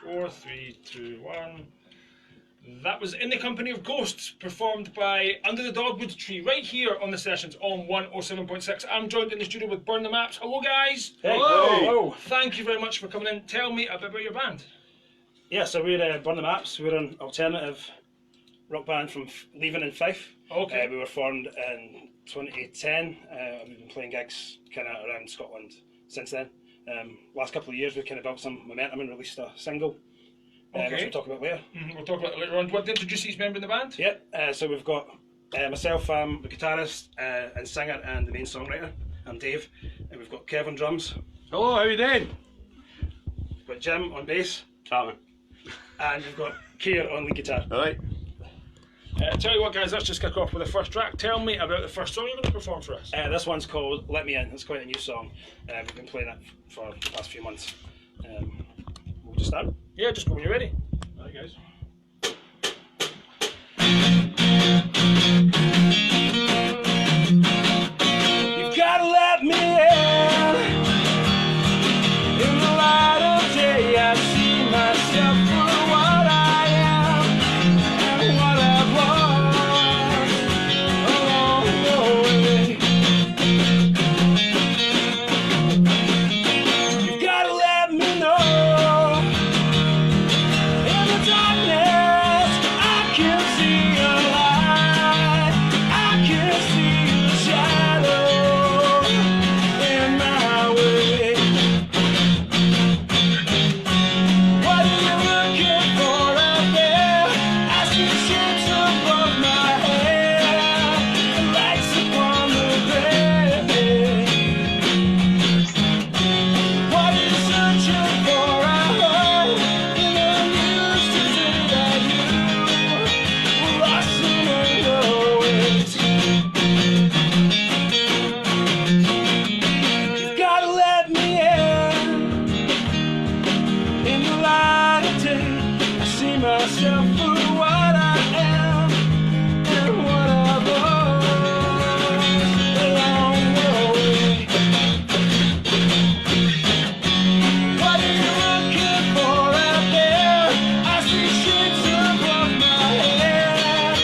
4, 3, 2, 1. That was In the Company of Ghosts, performed by Under the Dogwood Tree, right here on the sessions on 107.6. I'm joined in the studio with Burn the Maps. Hello, guys. Hey. Hello. Hello. Thank you very much for coming in. Tell me a bit about your band. Yeah, so we're Burn the Maps. We're an alternative rock band from Leaving in Fife. Okay. We were formed in 2010. We've been playing gigs kind of around Scotland since then. Last couple of years we've kind of built some momentum and released a single. Which we'll talk about later. We'll talk about it later on. Do you want to introduce each member in the band? Yeah, so we've got myself, I'm the guitarist and singer and the main songwriter. I'm Dave. And we've got Kev on drums. Hello, how you doing? We've got Jim on bass. Charming. And we've got Keir on lead guitar. Alright. Tell you what, guys, let's just kick off with the first track. Tell me about the first song you're going to perform for us. This one's called Let Me In. It's quite a new song. We've been playing it for the past few months. We'll just start. Yeah, just go when you're ready. Alright, guys. You've gotta let me in the light of day. I see myself for what I am and what I've lost along the way. You've gotta let me know. In the darkness, I can see a light. I can see the shadow in my way. What are you looking for out there? I see shapes above my head and lights upon the grave. What are you searching for? I heard in the news today that you were lost among the waves. You've gotta let me in the light of day. I see myself for what I am and what I've lost along the way. What are you looking for out there? I see shapes above my head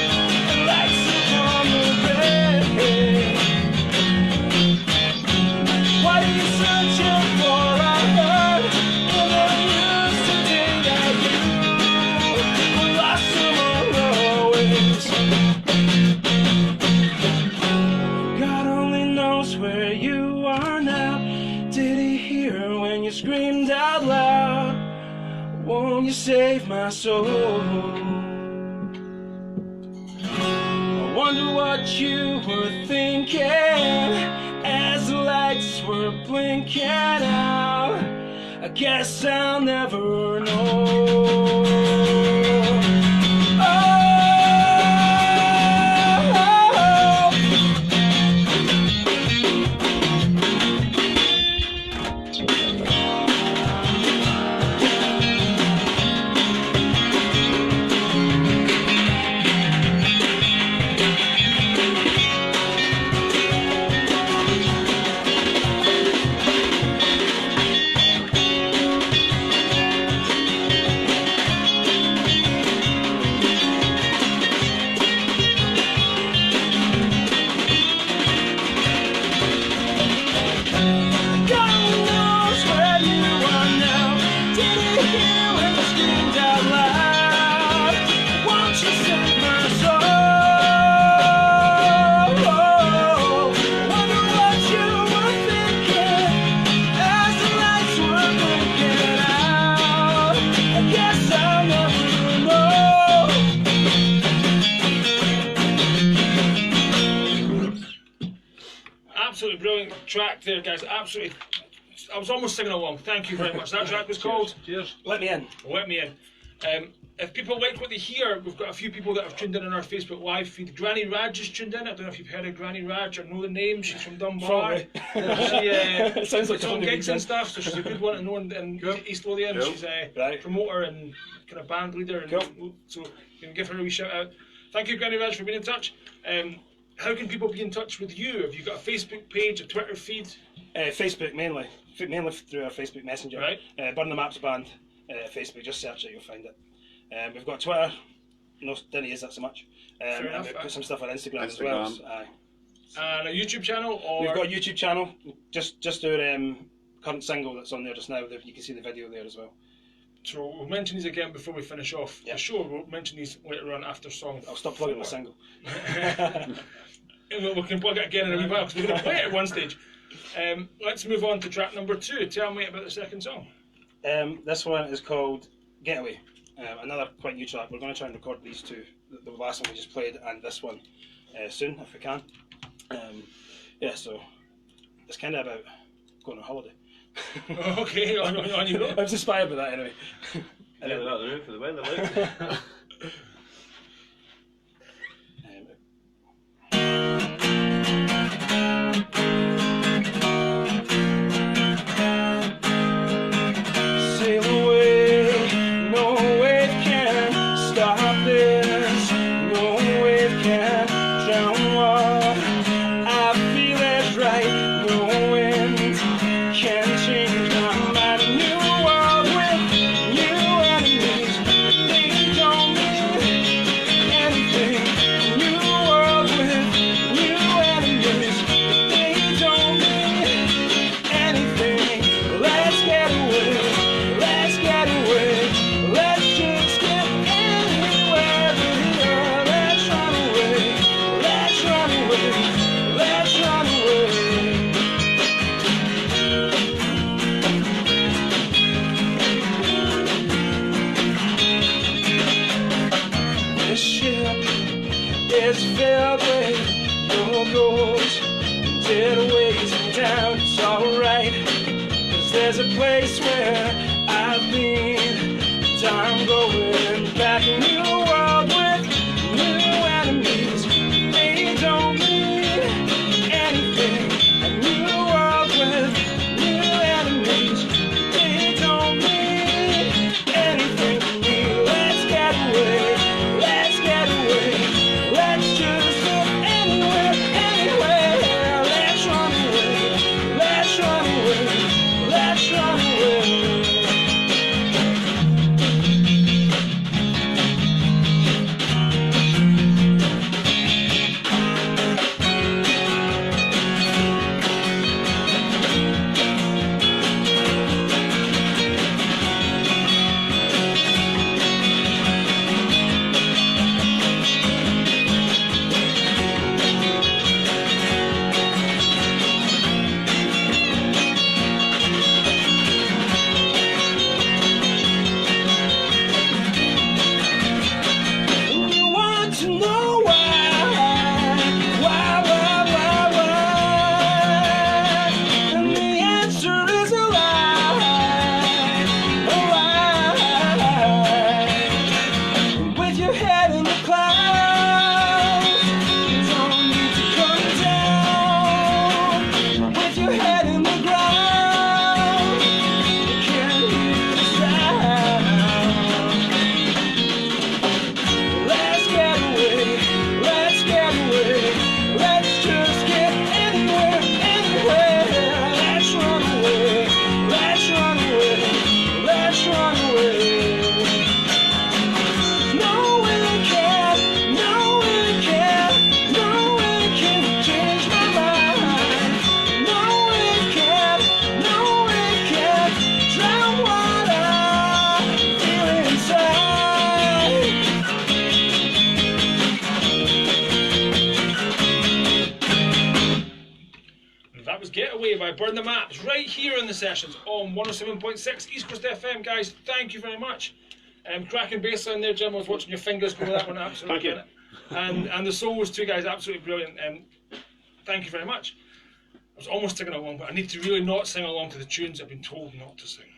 and lights upon the grave. What are you searching for? I heard in the news today that you were lost among the waves. God only knows where you are now. Did he hear when you screamed out loud? Won't you save my soul? I wonder what you were thinking as the lights were blinking out. I guess I'll never know. Oh. God knows where you are now. Did he hear when you screamed out loud? Won't you save my soul? Wonder what you were thinking as the lights were blinking out. I guess I'll never know. Absolutely brilliant track there, guys. Absolutely. I was almost singing along. Thank you very much. That track was called Cheers. Let me in. Let Me In. If people like what they hear, we've got a few people that have tuned in on our Facebook live feed. Granny Raj has tuned in. I don't know if you've heard of Granny Raj or know the name. She's from Dunbar. Probably. She Sounds like puts on something gigs we've and stuff, so she's a good one to know in Cool. East Lothian. Cool. She's a Right. promoter and kind of band leader. And Cool. So you can give her a wee shout out. Thank you, Granny Raj, for being in touch. How can people be in touch with you? Have you got a Facebook page, a Twitter feed? Facebook mainly through our Facebook Messenger. Right. Burn the Maps Band. Facebook, just search it, you'll find it. We've got Twitter. No, didn't use that so much. And enough, we've put some stuff on Instagram as well. Instagram. Aye. And a YouTube channel, or We've got a YouTube channel. Just our current single that's on there just now. You can see the video there as well. so we'll mention these again before we finish off Yeah. the show. We'll mention these later on after song. I'll stop plugging my 4. single. And we can plug it again in a wee while because we're going to play it at one stage. Let's move on to track number 2. Tell me about the second song. This one is called Getaway. Another quite new track. We're going to try and record these two. The last one we just played and this one soon, if we can. Yeah, so it's kind of about going on holiday. Okay, on you go. I was inspired by that anyway. Yeah, they're out the room for the weather, like. Sail away, no wave can stop this. No wave can drown what I feel is right. No wind can change my mind. A new world with new enemies. They don't mean anything. A new world with new enemies. They don't mean anything. Let's get away. Let's get away. Let's just get anywhere. Let's run away. Let's run away. Let's run away. This ship is filled with your ghosts, dead waiting down. It's alright, 'cause there's a place where I've been, and I'm going back. A new world with new enemies. They don't mean anything. A new world with new enemies. They don't mean anything to me. Let's get away. Let's get away. Let's just go anywhere, anywhere. Let's run away. Let's run away. Let's run away. You want to know why? And the answer is a lie. With your head in the clouds, you don't need to come down. With your head in the ground, you can't hear the sound. Let's get away, let's get away, let's just get anywhere, anywhere. Let's run away, let's run away, let's run away. No one can, no one can, no one can change my mind. No one can, no one can drown what I feel inside. That was Getaway by Burn the Maps, right here in the sessions on 107.6 East Coast FM, guys. Thank you very much. Cracking bass line there, Jim. I was watching your fingers go with that one. Absolutely. Thank brilliant. And the solos too, guys. Absolutely brilliant. Thank you very much. I was almost singing along, but I need to really not sing along to the tunes I've been told not to sing.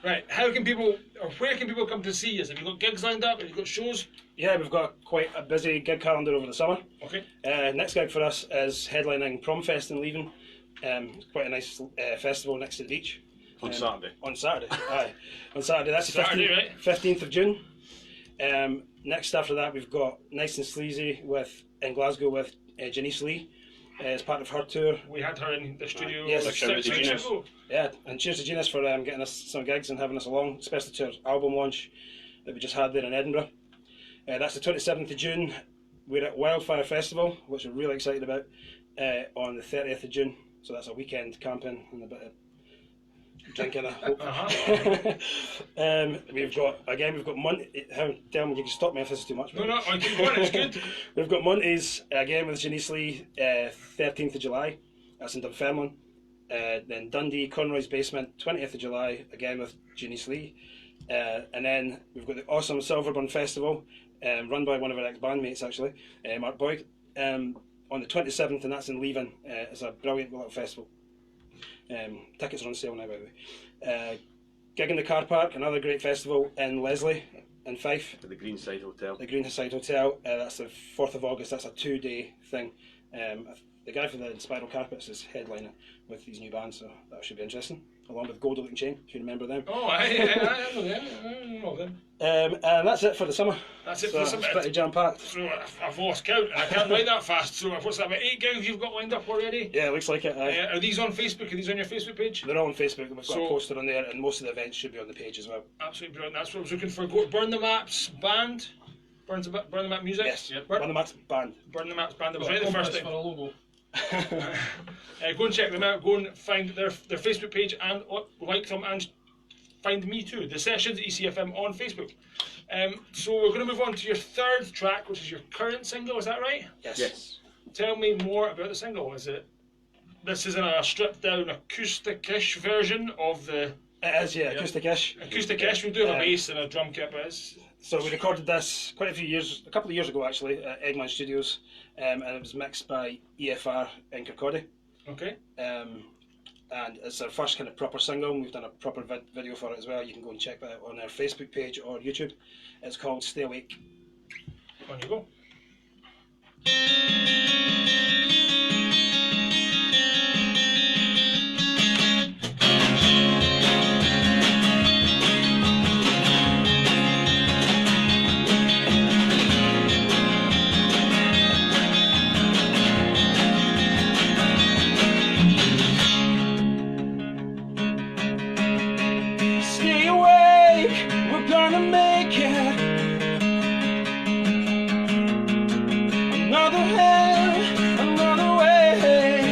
Right. How can people, or where can people come to see us? Have you got gigs lined up? Have you got shows? Yeah, we've got quite a busy gig calendar over the summer. Okay. Next gig for us is headlining Promfest in Leven. It's quite a nice festival next to the beach. On Saturday. On Saturday, aye. On Saturday, that's the Saturday, 15th, right? 15th of June. Next after that, we've got Nice and Sleazy in Glasgow with Janice Lee. as part of her tour. We had her in the studio Yes. like Shout out 6 to weeks Genius. ago. Yeah, and cheers to Genius for getting us some gigs and having us along, especially to our album launch that we just had there in Edinburgh. That's the 27th of June. We're at Wildfire Festival, which we're really excited about, on the 30th of June. So that's a weekend camping and a bit of drinking, I hope. We've got Monty. Tell me, you can stop me if this is too much. No, I keep going, it's good. We've got Monty's again with Janice Lee, 13th of July. That's in Dunfermline. Then Dundee, Conroy's Basement, 20th of July, again with Janice Lee. And then we've got the awesome Silverburn Festival, run by one of our ex-bandmates actually, Mark Boyd, on the 27th, and that's in Leven. It's a brilliant little festival. Tickets are on sale now, by the way. Gig in the Car Park, another great festival in Leslie, in Fife. At the Greenside Hotel. The Greenside Hotel. That's the 4th of August. That's a 2-day thing. The guy from the Spiral Carpets is headlining with these new bands, so that should be interesting. Along with Golden Looking Chain, if you remember them. Oh, I know them. And that's it for the summer. That's it So for the summer. It's pretty jam packed. So I've lost count, and I can't write that fast. So what's that, about 8 gigs you've got lined up already? Yeah, it looks like it. Are these on Facebook? Are these on your Facebook page? They're all on Facebook. We've got So- a poster on there, and most of the events should be on the page as well. Absolutely brilliant. That's what I was looking for. Go Burn the Maps band. Burn the Map music. Yes, Burn, on the Matt's band. Burn the Maps band. That was right the first for time. a logo. Go and check them out. Go and find their Facebook page and like them, and find me too. The Sessions ECFM on Facebook. So we're going to move on to your third track, which is your current single. Is that right? Yes. Yes. Tell me more about the single. This is in a stripped down acoustic-ish version of the It is, yeah, acoustic-ish. acoustic-ish. We do have a bass and a drum kit, but it's So we recorded this a couple of years ago actually, at Eggman Studios, and it was mixed by EFR in Kirkcaldy. okay. And it's our first kind of proper single, and we've done a proper video for it as well. You can go and check that out on our Facebook page or YouTube. It's called Stay Awake. On you go. Stay awake, we're gonna make it. Another hand, another way.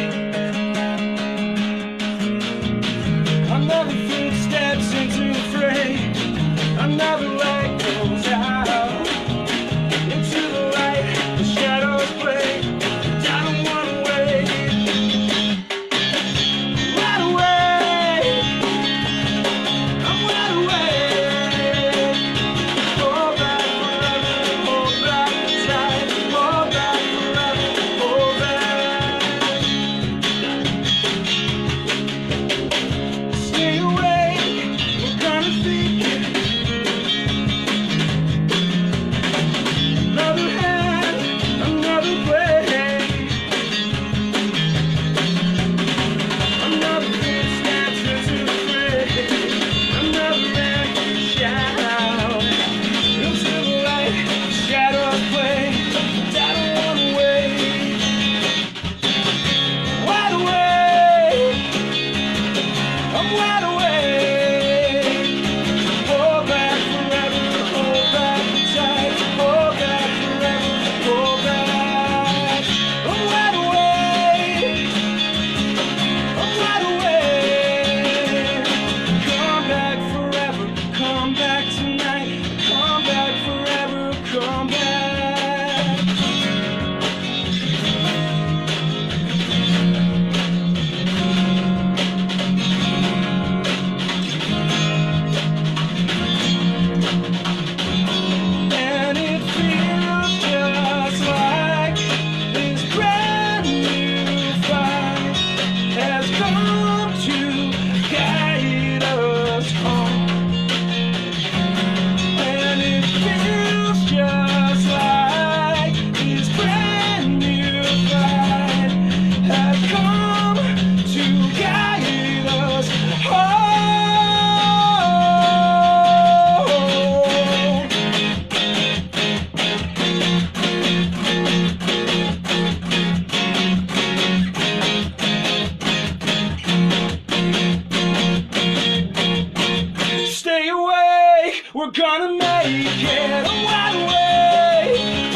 We're gonna make it a wide awake,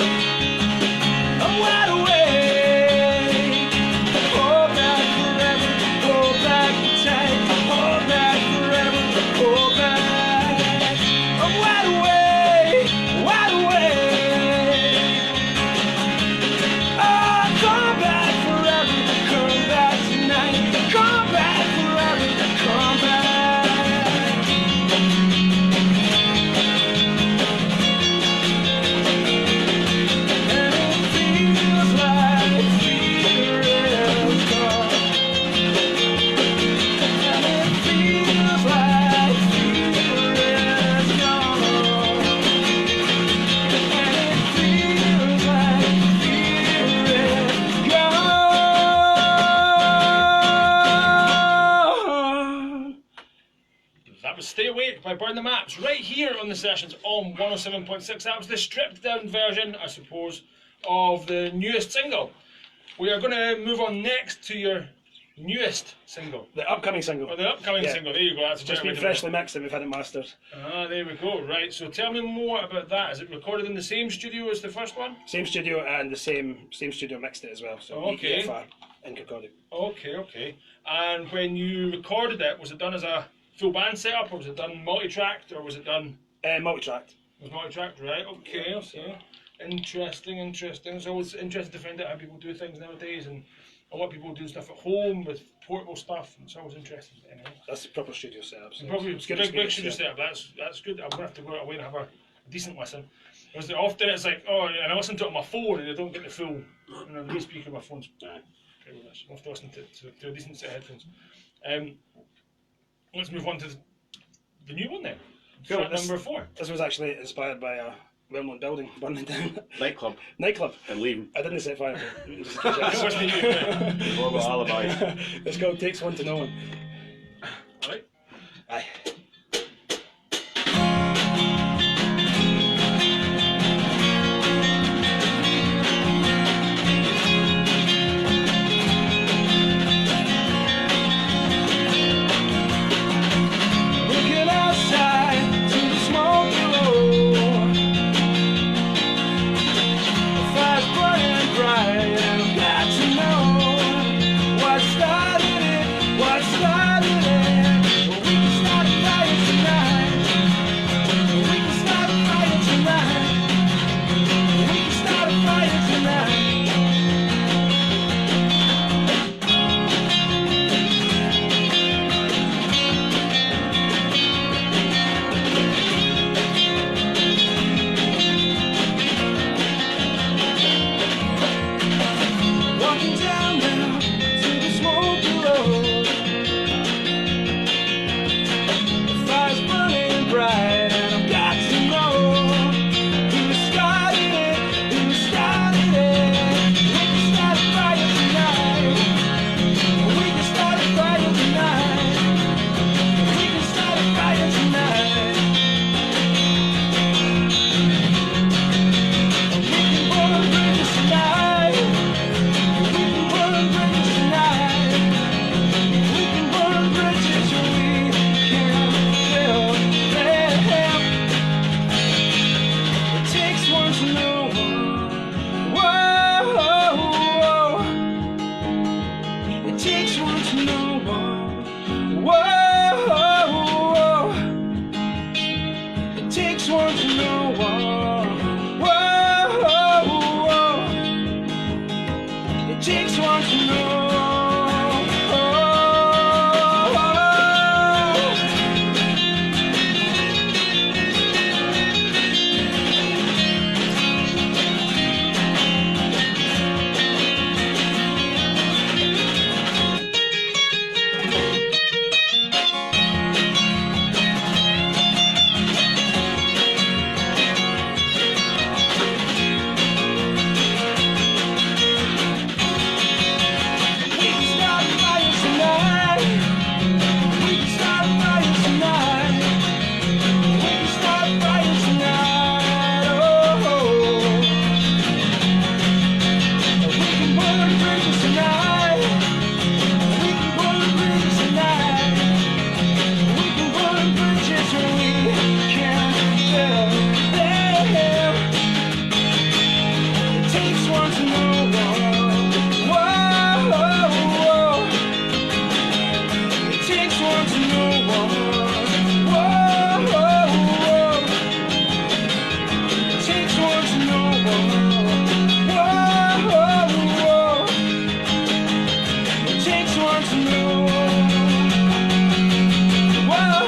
a wide awake. Hold back forever, hold back tight, hold back forever, hold back. A wide awake, wide awake. Oh, come back forever, come back tonight, come back forever, come back. That was Stay Awake by Burn the Maps, right here on the sessions on 107.6. That was the stripped down version, I suppose, of the newest single. We are going to move on next to your newest single. The upcoming single. Or the upcoming Yeah. single, there you go. That's a Just better way been to put it. freshly mixed and we've had it mastered. Ah, there we go. Right, so tell me more about that. Is it recorded in the same studio as the first one? Same studio and the same studio mixed it as well. So Okay. EFR in Kirkcaldy. Okay, okay. And when you recorded it, was it done as a full band setup, or was it done multi-tracked, or was it done... Multi-tracked. It was multi-tracked, right? Okay, okay. Interesting, interesting. It's always interesting to find out how people do things nowadays, and what people do stuff at home with portable stuff. It's always interesting. Anyway. That's the proper studio setup. So Probably it's good big experience, studio yeah. setup. That's good. I'm gonna have to go away and have a decent listen. Because often it's like, oh, and I listen to it on my phone and I don't get the full. And on the speaker, my phone's pretty much. I have to listen to a decent set of headphones. Let's move on to the new one then. Cool, Track this- number 4. This was actually inspired by a well-known building burning down. Nightclub Nightclub. and leaving. I didn't set fire to it. It wasn't you. Right? What about Alibi? It's called Takes One to Know One. Alright. Aye. Looking outside to the smoke below, the fire's burning bright, and I've got to know what started it, what started want to know. Whoa.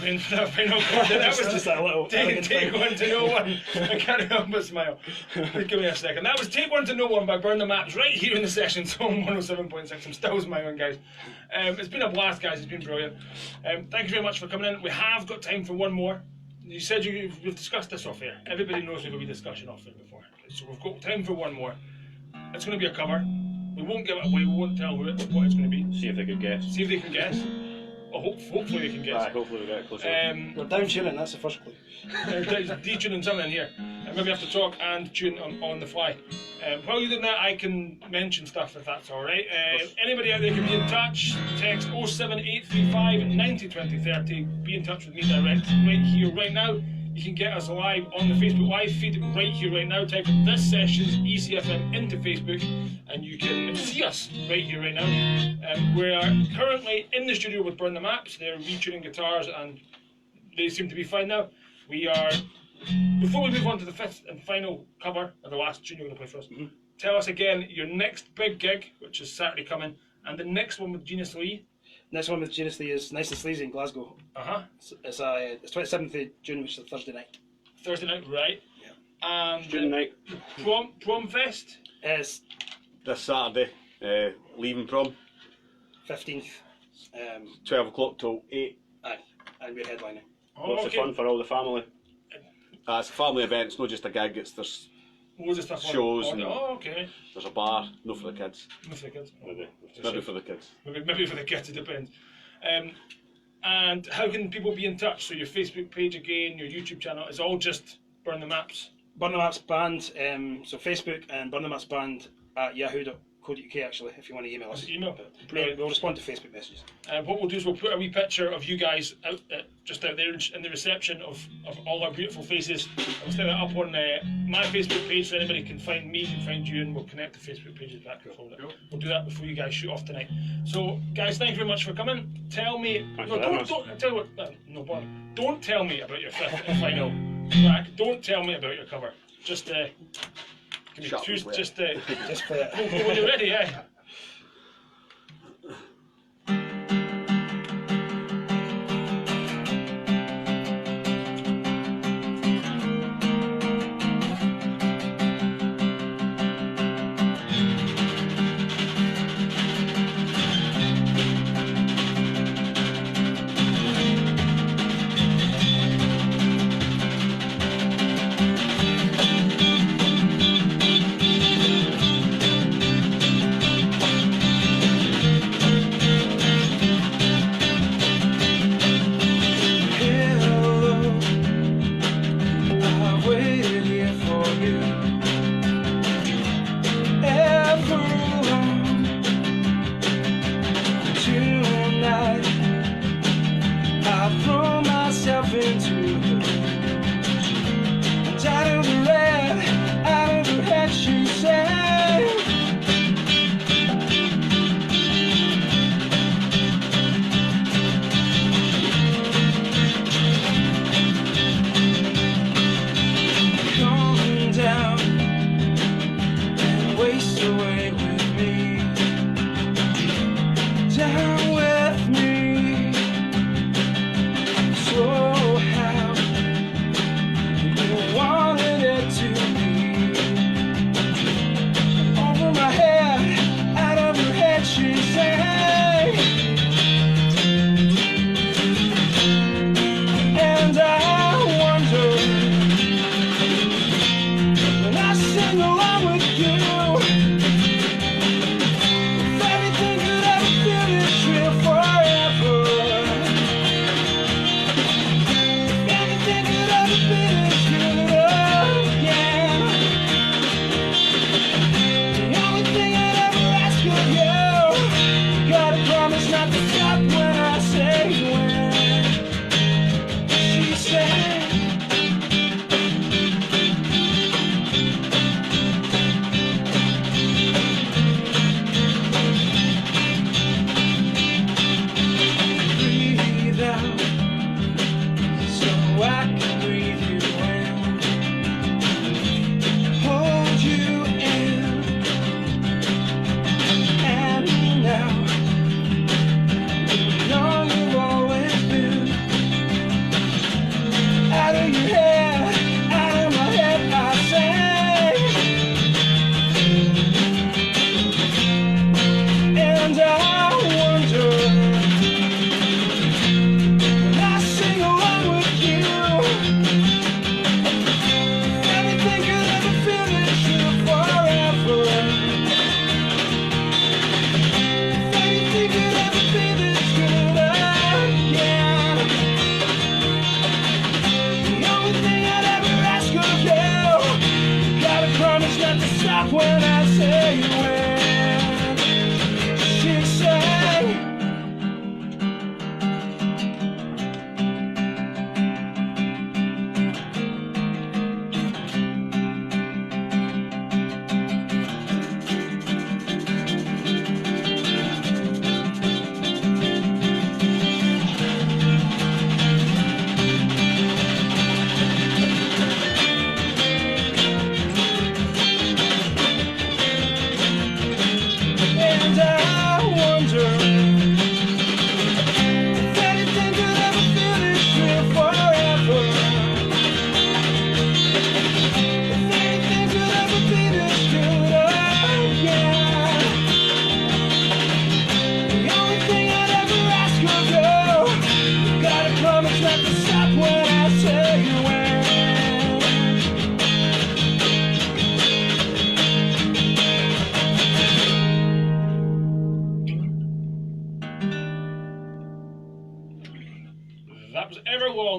waiting for that final chord. That was Just that little take thing. one to no one. I can't help but smile. Give me a second. That was Take One to No One by Burn the Maps right here in the sessions on 107.6. I'm still smiling, guys. It's been a blast, guys. It's been brilliant. Thank you very much for coming in. We have got time for one more. You said we've discussed this off air. Everybody knows we've been discussing off air before. So we've got time for one more. It's going to be a cover. We won't give it away. We won't tell what it's going to be. See if they could guess. See if they can guess. Hopefully they can guess. Aye, hopefully we get closer. We're down tuning, that's the first clue. Detuning something here. Maybe have to talk and tune on the fly. While you're doing that, I can mention stuff if that's alright. Anybody out there can be in touch. Text 07835 90 20 30. Be in touch with me direct right here, right now. You can get us live on the Facebook live feed right here, right now. Type in this session's ECFM into Facebook and you can see us right here, right now. We are currently in the studio with Burn the Maps. They're retuning guitars and they seem to be fine now. We are, before we move on to the fifth and final cover, or the last tune you're going to play for us, tell us again your next big gig, which is Saturday coming, and the next one with Genius Lee. Next one with Genius Lee is Nice and Sleazy in Glasgow. It's 27th of June, which is a Thursday night. Thursday night, right? Yeah. And June night. Prom Fest? It's This Saturday, leaving prom, 15th. 12 o'clock till 8. Aye, and we're headlining. Lots of fun for all the family. It's a family event, it's not just a gig, there's Loads of stuff on shows on- and- Oh, okay. there's a bar, no for the kids. No for the kids. Maybe for the kids. Maybe for the kids, it depends. And how can people be in touch? So your Facebook page again, your YouTube channel, it's all just Burn the Maps. Burn the Maps Band, so Facebook and Burn the Maps Band at yahoo.co.uk actually, if you want to email us. Email. But we'll respond to Facebook messages. What we'll do is we'll put a wee picture of you guys just out there in the reception of all our beautiful faces. We'll stick that up on my Facebook page so anybody can find me, can find you, and we'll connect the Facebook pages back and forth. We'll do that before you guys shoot off tonight. So, guys, thank you very much for coming. Tell me, Thanks no, for having don't, us. don't tell you what, no bother. Don't tell me about your fifth and final track. Don't tell me about your cover. Just give me Shut up two, and play it. just Just play it. when you're ready, yeah. Hello, I waited here for you. Ever long tonight, I throw myself into you. And out of the red, out of her head, she said. Come down and waste away with me. Down with me. So how you wanted it to be. Over my head, out of her head, she sang. And I wonder. And I sing along with you.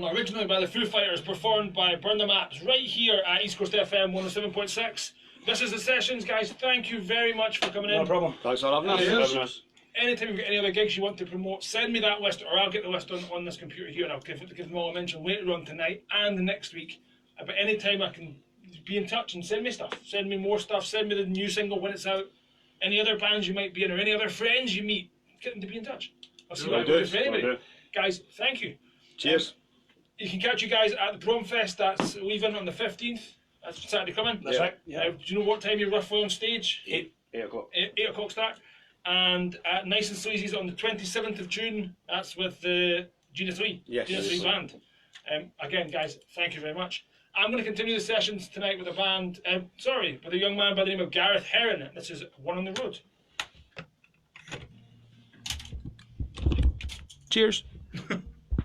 song originally by the Foo Fighters, performed by Burn the Maps right here at East Coast FM 107.6. This is the sessions, guys. Thank you very much for coming No in. problem. Thanks for having us. Cheers. Having us. Anytime you've got any other gigs you want to promote, send me that list, or I'll get the list on this computer here, and I'll give them all a mention later on tonight and the next week. But anytime I can be in touch and send me stuff. Send me more stuff. Send me the new single when it's out. Any other bands you might be in, or any other friends you meet, get them to be in touch. I'll see what I can do for anybody. Will do. Guys, thank you. Cheers. You can catch you guys at the Prom Fest. That's leaving on the 15th. That's Saturday coming. That's right. Yeah. Do you know what time you're roughly on stage? 8 o'clock. 8 o'clock start. And Nice and Sleazy's on the 27th of June. That's with the Gina 3. Yes. Gina 3 band. Again, guys, thank you very much. I'm going to continue the sessions tonight with a band, with a young man by the name of Gareth Heron. This is One on the Road. Cheers.